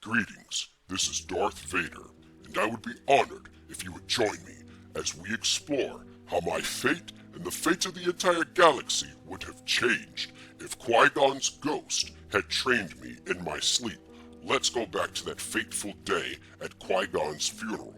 Greetings, this is Darth Vader, and I would be honored if you would join me as we explore how my fate and the fate of the entire galaxy would have changed if Qui-Gon's ghost had trained me in my sleep. Let's go back to that fateful day at Qui-Gon's funeral.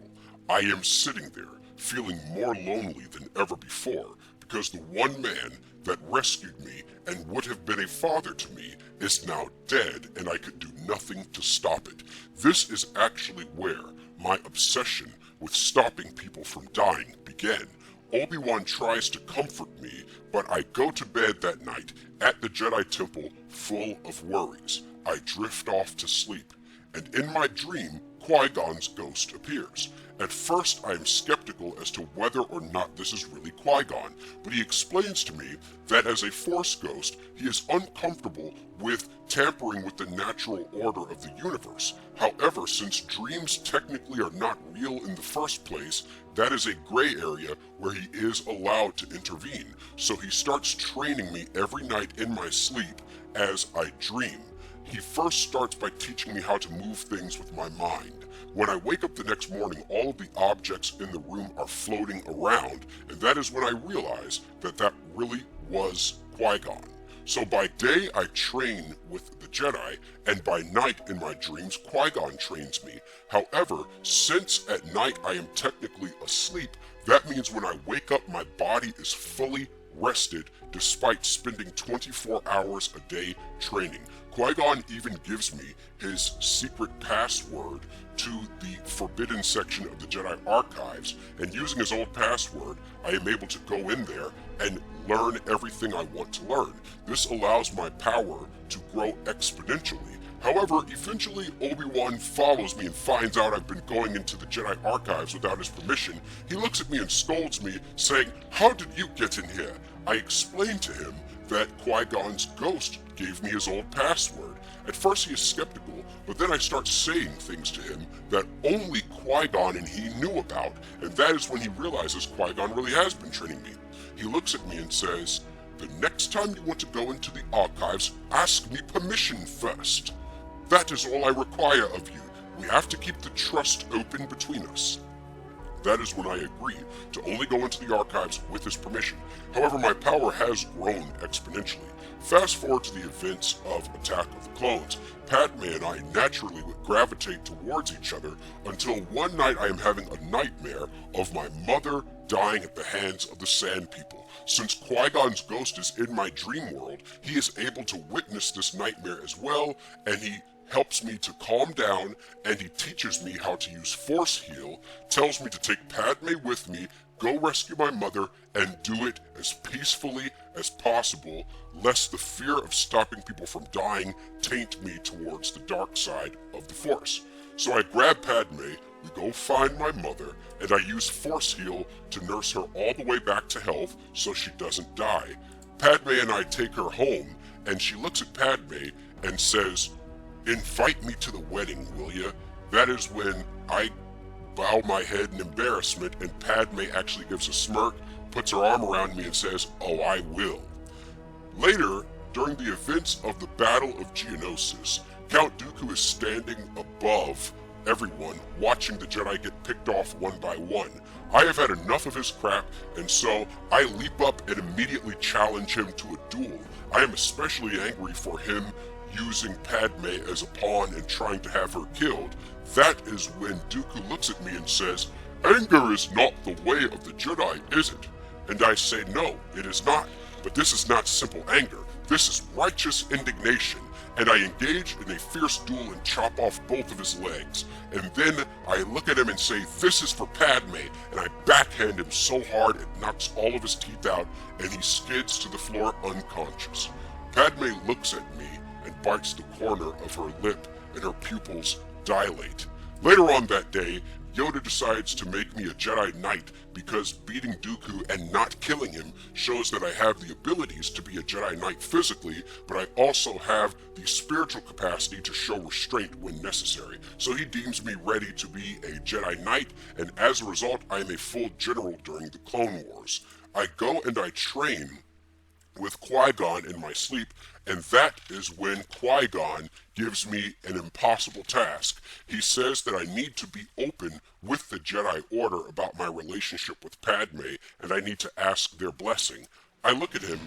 I am sitting there, feeling more lonely than ever before, because the one man that rescued me and would have been a father to me is now dead, and I could do nothing to stop it. This is actually where my obsession with stopping people from dying began. Obi-Wan tries to comfort me, but I go to bed that night at the Jedi Temple full of worries. I drift off to sleep, and in my dream, Qui-Gon's ghost appears. At first, I am skeptical as to whether or not this is really Qui-Gon, but he explains to me that as a Force ghost, he is uncomfortable with tampering with the natural order of the universe. However, since dreams technically are not real in the first place, that is a gray area where he is allowed to intervene. So he starts training me every night in my sleep as I dream. He first starts by teaching me how to move things with my mind. When I wake up the next morning, all of the objects in the room are floating around, and that is when I realize that that really was Qui-Gon. So by day, I train with the Jedi, and by night in my dreams, Qui-Gon trains me. However, since at night I am technically asleep, that means when I wake up, my body is fully rested despite spending 24 hours a day training. Qui-Gon even gives me his secret password to the forbidden section of the Jedi Archives, and using his old password, I am able to go in there and learn everything I want to learn. This allows my power to grow exponentially. However, eventually Obi-Wan follows me and finds out I've been going into the Jedi Archives without his permission. He looks at me and scolds me, saying, "How did you get in here?" I explain to him that Qui-Gon's ghost gave me his old password. At first he is skeptical, but then I start saying things to him that only Qui-Gon and he knew about, and that is when he realizes Qui-Gon really has been training me. He looks at me and says, "The next time you want to go into the archives, ask me permission first. That is all I require of you. We have to keep the trust open between us." That is when I agree to only go into the archives with his permission. However, my power has grown exponentially. Fast forward to the events of Attack of the Clones. Padme and I naturally would gravitate towards each other until one night I am having a nightmare of my mother dying at the hands of the Sand People. Since Qui-Gon's ghost is in my dream world, he is able to witness this nightmare as well, and he helps me to calm down, and he teaches me how to use Force Heal, tells me to take Padme with me, go rescue my mother, and do it as peacefully as possible, lest the fear of stopping people from dying taint me towards the dark side of the Force. So I grab Padme, we go find my mother, and I use Force Heal to nurse her all the way back to health so she doesn't die. Padme and I take her home, and she looks at Padme and says, "Invite me to the wedding, will ya?" That is when I bow my head in embarrassment, and Padme actually gives a smirk, puts her arm around me and says, "Oh, I will." Later, during the events of the Battle of Geonosis, Count Dooku is standing above everyone, watching the Jedi get picked off one by one. I have had enough of his crap, and so I leap up and immediately challenge him to a duel. I am especially angry for him using Padme as a pawn and trying to have her killed. That is when Dooku looks at me and says, "Anger is not the way of the Jedi, is it?" And I say, "No, it is not. But this is not simple anger. This is righteous indignation." And I engage in a fierce duel and chop off both of his legs. And then I look at him and say, "This is for Padme," and I backhand him so hard it knocks all of his teeth out, and he skids to the floor unconscious. Padme looks at me and bites the corner of her lip, and her pupils dilate. Later on that day, Yoda decides to make me a Jedi Knight because beating Dooku and not killing him shows that I have the abilities to be a Jedi Knight physically, but I also have the spiritual capacity to show restraint when necessary. So he deems me ready to be a Jedi Knight, and as a result, I am a full general during the Clone Wars. I go and I train with Qui-Gon in my sleep, and that is when Qui-Gon gives me an impossible task. He says that I need to be open with the Jedi Order about my relationship with Padme, and I need to ask their blessing. I look at him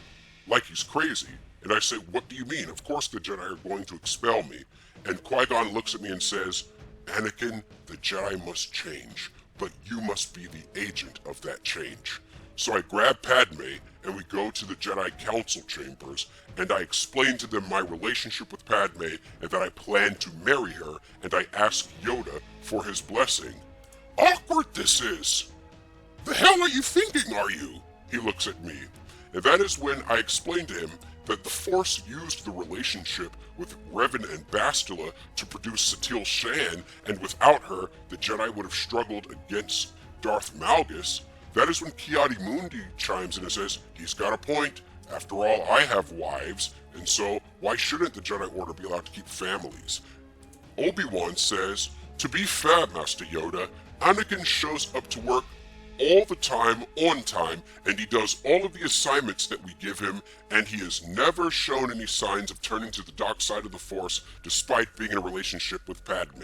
like he's crazy, and I say, "What do you mean? Of course the Jedi are going to expel me." And Qui-Gon looks at me and says, "Anakin, the Jedi must change, but you must be the agent of that change." So I grab Padme and we go to the Jedi Council chambers, and I explain to them my relationship with Padme and that I plan to marry her, and I ask Yoda for his blessing. "Awkward this is! The hell are you thinking, are you?" He looks at me. And that is when I explain to him that the Force used the relationship with Revan and Bastila to produce Satele Shan, and without her, the Jedi would have struggled against Darth Malgus. That is when Ki-Adi-Mundi chimes in and says, "He's got a point. After all, I have wives, and so why shouldn't the Jedi Order be allowed to keep families?" Obi-Wan says, "To be fair, Master Yoda, Anakin shows up to work all the time, on time, and he does all of the assignments that we give him, and he has never shown any signs of turning to the dark side of the Force despite being in a relationship with Padme."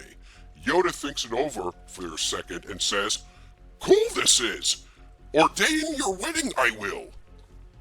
Yoda thinks it over for a second and says, "Cool this is! Ordain your wedding, I will."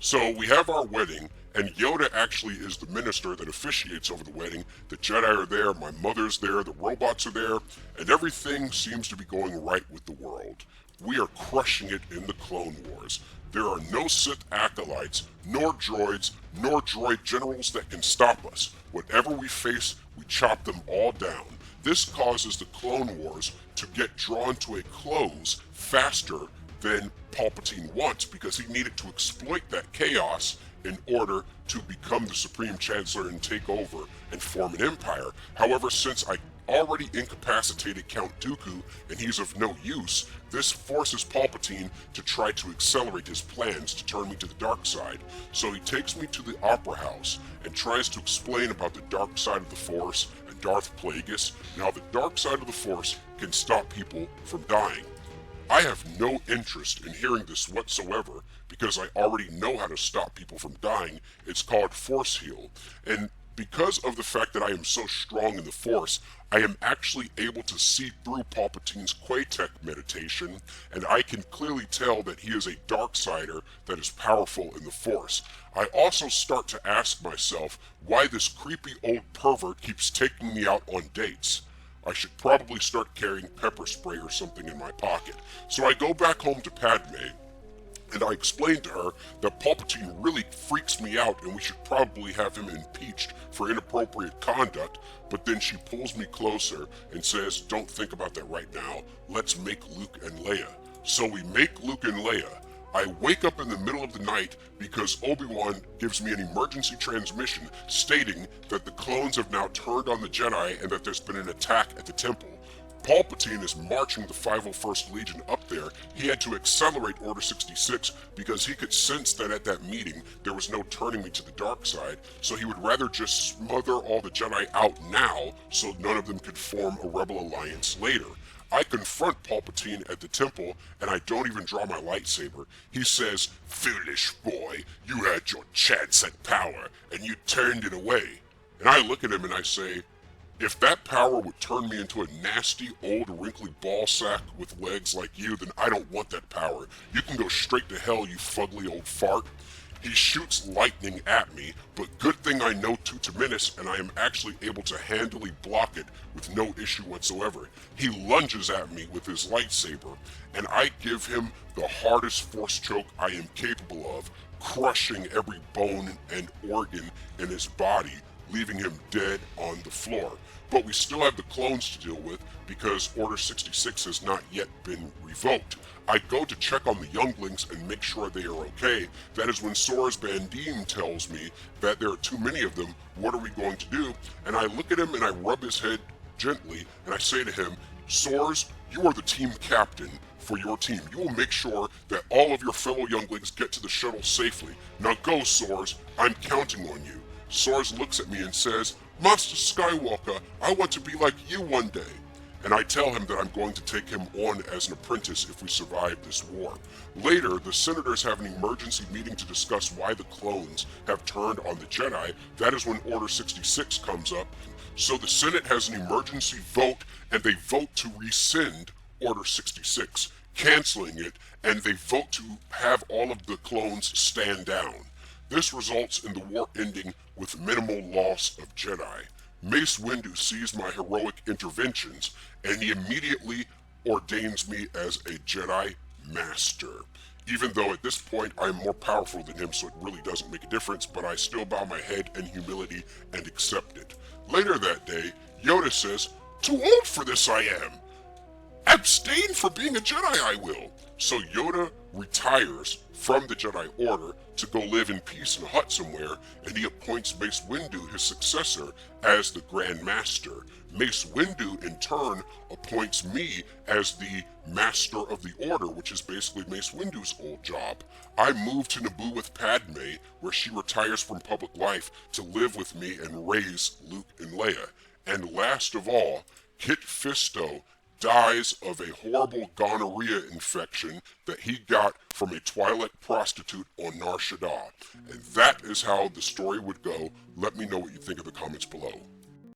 So we have our wedding, and Yoda actually is the minister that officiates over the wedding. The Jedi are there, my mother's there, the robots are there, and everything seems to be going right with the world. We are crushing it in the Clone Wars. There are no Sith acolytes, nor droids, nor droid generals that can stop us. Whatever we face, we chop them all down. This causes the Clone Wars to get drawn to a close faster than Palpatine wants, because he needed to exploit that chaos in order to become the Supreme Chancellor and take over and form an empire. However, since I already incapacitated Count Dooku and he's of no use, this forces Palpatine to try to accelerate his plans to turn me to the dark side. So he takes me to the Opera House and tries to explain about the dark side of the Force and Darth Plagueis, and how the dark side of the Force can stop people from dying. I have no interest in hearing this whatsoever, because I already know how to stop people from dying. It's called Force Heal. And because of the fact that I am so strong in the Force, I am actually able to see through Palpatine's Quatek meditation, and I can clearly tell that he is a Darksider that is powerful in the Force. I also start to ask myself why this creepy old pervert keeps taking me out on dates. I should probably start carrying pepper spray or something in my pocket. So I go back home to Padme, and I explain to her that Palpatine really freaks me out and we should probably have him impeached for inappropriate conduct, but then she pulls me closer and says, "Don't think about that right now. Let's make Luke and Leia." So we make Luke and Leia. I wake up in the middle of the night because Obi-Wan gives me an emergency transmission stating that the clones have now turned on the Jedi and that there's been an attack at the temple. Palpatine is marching the 501st Legion up there. He had to accelerate Order 66 because he could sense that at that meeting there was no turning me to the dark side, so he would rather just smother all the Jedi out now so none of them could form a rebel alliance later. I confront Palpatine at the temple, and I don't even draw my lightsaber. He says, "Foolish boy, you had your chance at power, and you turned it away." And I look at him and I say, "If that power would turn me into a nasty, old, wrinkly ball sack with legs like you, then I don't want that power. You can go straight to hell, you fugly old fart." He shoots lightning at me, but good thing I know Tutaminis, and I am actually able to handily block it with no issue whatsoever. He lunges at me with his lightsaber, and I give him the hardest force choke I am capable of, crushing every bone and organ in his body, leaving him dead on the floor. But we still have the clones to deal with because Order 66 has not yet been revoked. I go to check on the younglings and make sure they are okay. That is when Soros Bandim tells me that there are too many of them. What are we going to do? And I look at him and I rub his head gently and I say to him, "Soros, you are the team captain for your team. You will make sure that all of your fellow younglings get to the shuttle safely. Now go, Soros. I'm counting on you." Soros looks at me and says, "Master Skywalker, I want to be like you one day." and I tell him that I'm going to take him on as an apprentice if we survive this war. Later, the senators have an emergency meeting to discuss why the clones have turned on the Jedi. That is when Order 66 comes up. So the Senate has an emergency vote, and they vote to rescind Order 66, canceling it, and they vote to have all of the clones stand down. This results in the war ending with minimal loss of Jedi. Mace Windu sees my heroic interventions, and he immediately ordains me as a Jedi Master. Even though at this point I'm more powerful than him, so it really doesn't make a difference, but I still bow my head in humility and accept it. Later that day, Yoda says, "Too old for this I am. Abstain for being a Jedi, I will." So Yoda retires from the Jedi Order to go live in peace in a hut somewhere, and he appoints Mace Windu, his successor, as the Grand Master. Mace Windu, in turn, appoints me as the Master of the Order, which is basically Mace Windu's old job. I move to Naboo with Padme, where she retires from public life to live with me and raise Luke and Leia. And last of all, Kit Fisto dies of a horrible gonorrhea infection that he got from a Twi'lek prostitute on Nar Shaddaa. And that is how the story would go. Let me know what you think in the comments below.